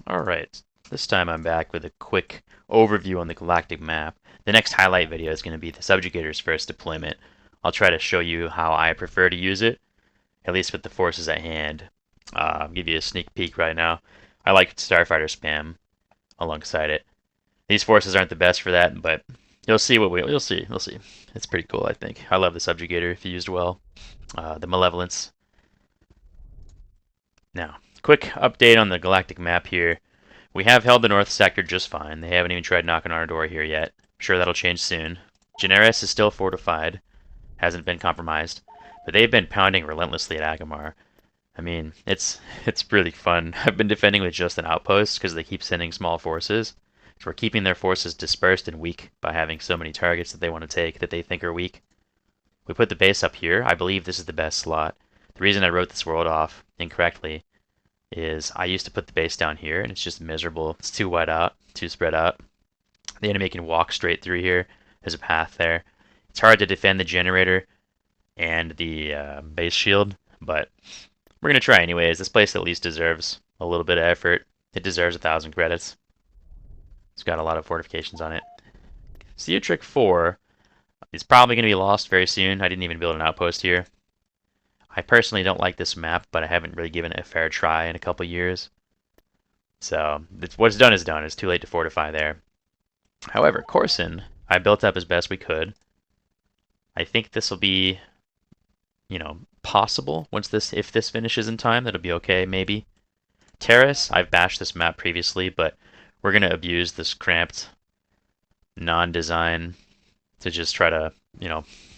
Alright, this time I'm back with a quick overview on the galactic map. The next highlight video is going to be the subjugator's first deployment. I'll try to show you how I prefer to use it, at least with the forces at hand. I'll give you a sneak peek right now. I like starfighter spam alongside it. These forces aren't the best for that, but you'll see. It's pretty cool, I think. I love the subjugator if used well. The malevolence. Now, quick update on the galactic map here. We have held the north sector just fine. They haven't even tried knocking on our door here yet. I'm sure that'll change soon. Generis is still fortified, hasn't been compromised, but they've been pounding relentlessly at Agamar. I mean, it's really fun. I've been defending with just an outpost because they keep sending small forces. So we're keeping their forces dispersed and weak by having so many targets that they want to take that they think are weak. We put the base up here. I believe this is the best slot. The reason I wrote this world off incorrectly is I used to put the base down here, and it's just miserable. It's too wide out, too spread out. The enemy can walk straight through here. There's a path there. It's hard to defend the generator and the base shield, but we're going to try anyways. This place at least deserves a little bit of effort. It deserves 1,000 credits. It's got a lot of fortifications on it. Trick 4 is probably going to be lost very soon. I didn't even build an outpost here. I personally don't like this map, but I haven't really given it a fair try in a couple years. So what's done is done. It's too late to fortify there. However, Corson, I built up as best we could. I think this will be, possible if this finishes in time. That'll be okay, maybe. Terrace, I've bashed this map previously, but we're going to abuse this cramped non-design to just try to,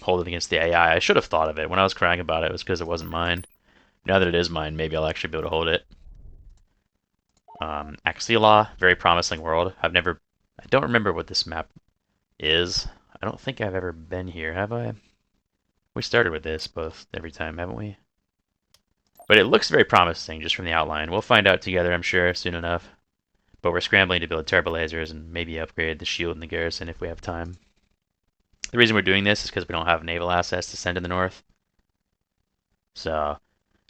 hold it against the AI. I should have thought of it. When I was crying about it, it was because it wasn't mine. Now that it is mine, maybe I'll actually be able to hold it. Axiala, very promising world. I don't remember what this map is. I don't think I've ever been here, have I? We started with this every time, haven't we? But it looks very promising just from the outline. We'll find out together, I'm sure, soon enough. But we're scrambling to build turbo lasers and maybe upgrade the shield and the garrison if we have time. The reason we're doing this is because we don't have naval assets to send in the north. So,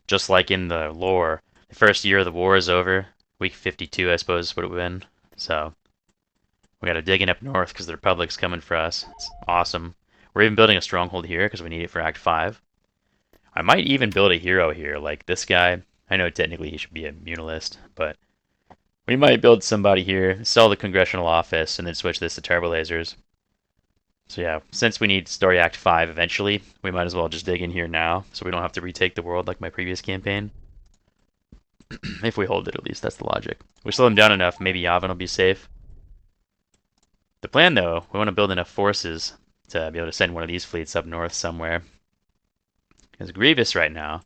just like in the lore, the first year of the war is over. Week 52, I suppose, would have been. So, we gotta dig in up north because the Republic's coming for us. It's awesome. We're even building a stronghold here because we need it for Act 5. I might even build a hero here, like this guy. I know technically he should be a munalist, but we might build somebody here, sell the congressional office, and then switch this to turbo lasers. So yeah, since we need Story Act 5 eventually, we might as well just dig in here now, so we don't have to retake the world like my previous campaign. If we hold it, at least, that's the logic. We slow them down enough, maybe Yavin will be safe. The plan, though, we want to build enough forces to be able to send one of these fleets up north somewhere. Because Grievous right now,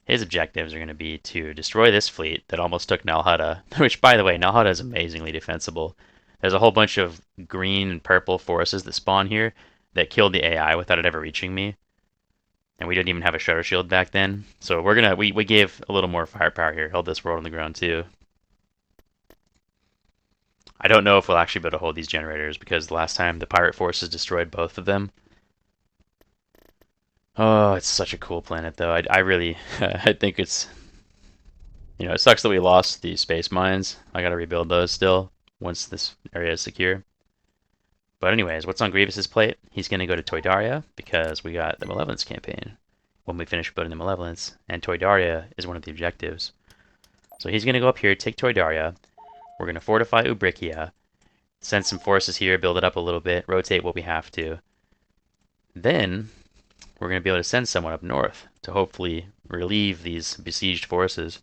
his objectives are going to be to destroy this fleet that almost took Nal Hutta, which, by the way, Nal Hutta is amazingly defensible. There's a whole bunch of green and purple forces that spawn here that killed the AI without it ever reaching me. And we didn't even have a shutter shield back then. So we gave a little more firepower here. Held this world on the ground too. I don't know if we'll actually be able to hold these generators because the last time the pirate forces destroyed both of them. Oh, it's such a cool planet though. I really I think it's it sucks that we lost the space mines. I gotta rebuild those still once this area is secure. But anyways, what's on Grievous's plate? He's going to go to Toydaria because we got the Malevolence campaign when we finish building the Malevolence, and Toydaria is one of the objectives. So he's going to go up here, take Toydaria. We're going to fortify Ubrikia, send some forces here, build it up a little bit, rotate what we have to. Then we're going to be able to send someone up north to hopefully relieve these besieged forces.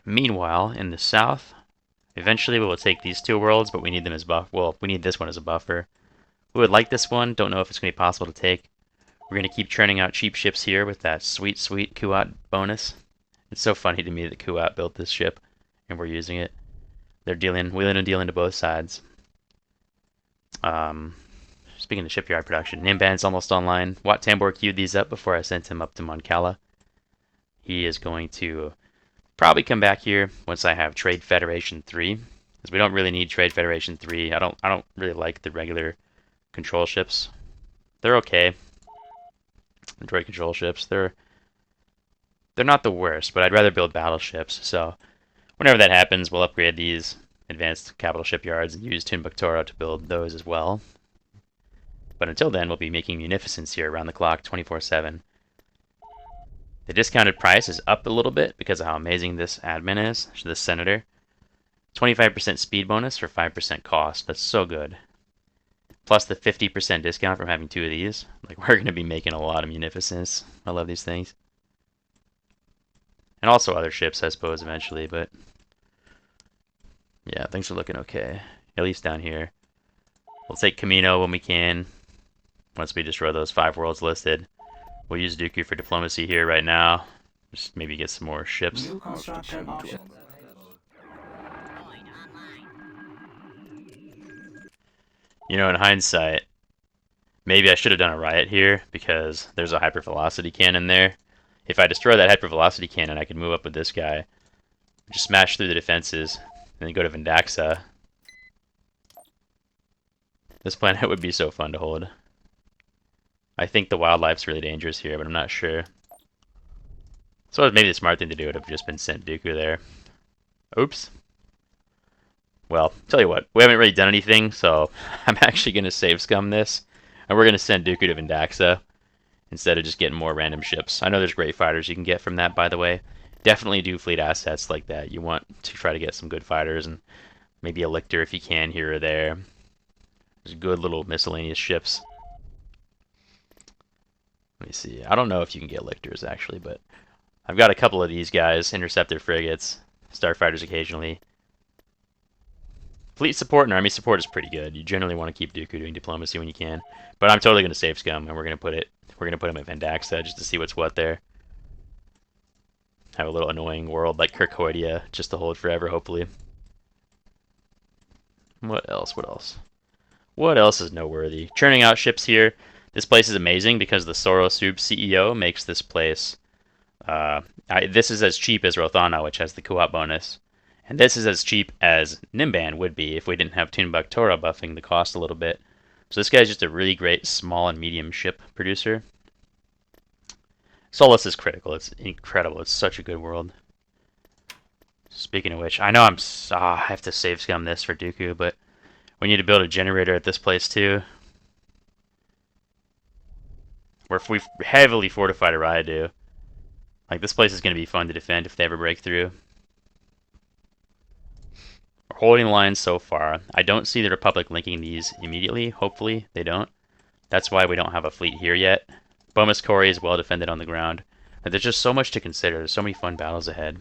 Meanwhile, in the south, eventually we will take these two worlds, but we need them as we need this one as a buffer. We would like this one, don't know if it's going to be possible to take. We're going to keep churning out cheap ships here with that sweet, sweet Kuat bonus. It's so funny to me that Kuat built this ship, and we're using it. They're wheeling and dealing to both sides. Speaking of shipyard production, Nimban's almost online. Wat Tambor queued these up before I sent him up to Moncala. He is going to probably come back here once I have Trade Federation 3, because we don't really need Trade Federation 3. I don't really like the regular control ships. They're okay. Droid control ships. They're not the worst, but I'd rather build battleships. So whenever that happens, we'll upgrade these advanced capital shipyards and use Timbuktu to build those as well. But until then, we'll be making munificence here around the clock, 24/7. The discounted price is up a little bit because of how amazing this admin is, this senator. 25% speed bonus for 5% cost. That's so good. Plus the 50% discount from having 2 of these. Like, we're going to be making a lot of munificence. I love these things. And also other ships, I suppose, eventually, but yeah, things are looking okay. At least down here. We'll take Camino when we can. Once we destroy those 5 worlds listed. We'll use Dooku for diplomacy here right now. Just maybe get some more ships. New construction option. You know, in hindsight, maybe I should have done a riot here because there's a hypervelocity cannon there. If I destroy that hypervelocity cannon, I could move up with this guy, just smash through the defenses, and then go to Vindaxa. This planet would be so fun to hold. I think the wildlife's really dangerous here, but I'm not sure. So maybe the smart thing to do would have just been sent Dooku there. Oops. Well, tell you what, we haven't really done anything, so I'm actually going to save scum this, and we're going to send Dooku to Vindaxa instead of just getting more random ships. I know there's great fighters you can get from that, by the way. Definitely do fleet assets like that. You want to try to get some good fighters, and maybe a lictor if you can here or there. There's good little miscellaneous ships. Let me see. I don't know if you can get lictors, actually, but I've got a couple of these guys, interceptor frigates, starfighters occasionally. Fleet support and army support is pretty good. You generally want to keep Dooku doing diplomacy when you can. But I'm totally going to save scum, and we're going to put him at Vindaxa just to see what's what there. Have a little annoying world like Kirkoidia just to hold forever, hopefully. What else? What else? What else is noteworthy? Churning out ships here. This place is amazing because the Soros Sub CEO makes this place. This is as cheap as Rothana, which has the co-op bonus. And this is as cheap as Nimban would be if we didn't have Timbuktu buffing the cost a little bit. So this guy's just a really great small and medium ship producer. Solus is critical. It's incredible. It's such a good world. Speaking of which, I know I have to save scum this for Dooku, but we need to build a generator at this place too. We've heavily fortified Ariadu. Like, this place is going to be fun to defend if they ever break through. We're holding the line so far. I don't see the Republic linking these immediately. Hopefully they don't. That's why we don't have a fleet here yet. Bomus Kori is well defended on the ground. But there's just so much to consider. There's so many fun battles ahead.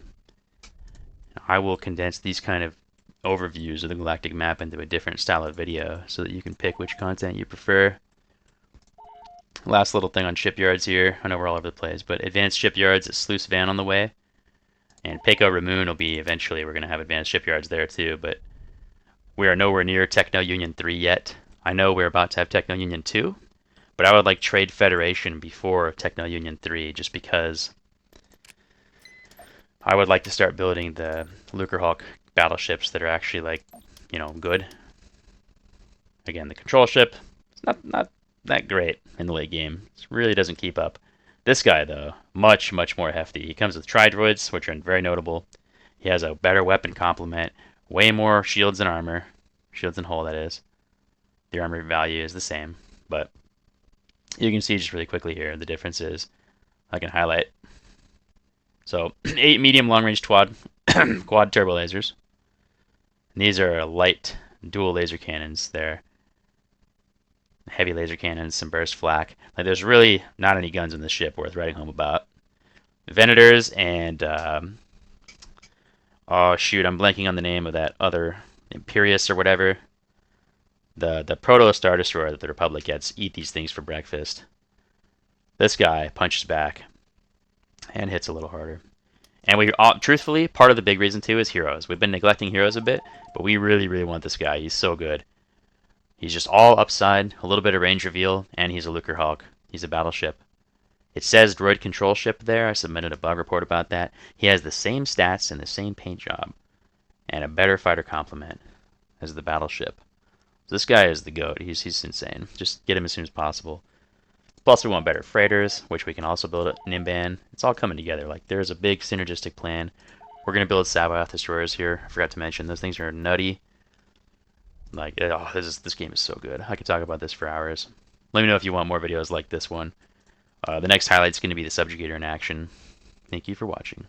I will condense these kind of overviews of the galactic map into a different style of video so that you can pick which content you prefer. Last little thing on shipyards here. I know we're all over the place, but advanced shipyards at Sluice Van on the way. And Peko Ramun will be eventually. We're going to have advanced shipyards there too, but we are nowhere near Techno Union 3 yet. I know we're about to have Techno Union 2, but I would like Trade Federation before Techno Union 3 just because I would like to start building the Lucrehawk battleships that are actually, like, you know, good. Again, the control ship, it's not that great in the late game. It really doesn't keep up. This guy, though, much more hefty. He comes with Tridroids, which are very notable. He has a better weapon complement, way more shields and armor. Shields and hull, that is. The armor value is the same, but you can see just really quickly here the differences. I can highlight. So, 8 medium long-range quad turbo lasers. And these are light dual laser cannons. They're heavy laser cannons, some burst flak. Like, there's really not any guns in this ship worth writing home about. Venators and oh shoot, I'm blanking on the name of that other Imperius or whatever. The proto Star Destroyer that the Republic gets. Eat these things for breakfast. This guy punches back and hits a little harder. And we truthfully, part of the big reason too is heroes. We've been neglecting heroes a bit, but we really want this guy. He's so good. He's just all upside, a little bit of range reveal, and he's a Lucrehawk. He's a battleship. It says droid control ship there. I submitted a bug report about that. He has the same stats and the same paint job, and a better fighter complement as the battleship. So this guy is the GOAT. He's insane. Just get him as soon as possible. Plus, we want better freighters, which we can also build an Nimban. It's all coming together. Like, there's a big synergistic plan. We're going to build Savath destroyers here. I forgot to mention, those things are nutty. Like, oh, this game is so good. I could talk about this for hours. Let me know if you want more videos like this one. The next highlight's going to be the Subjugator in action. Thank you for watching.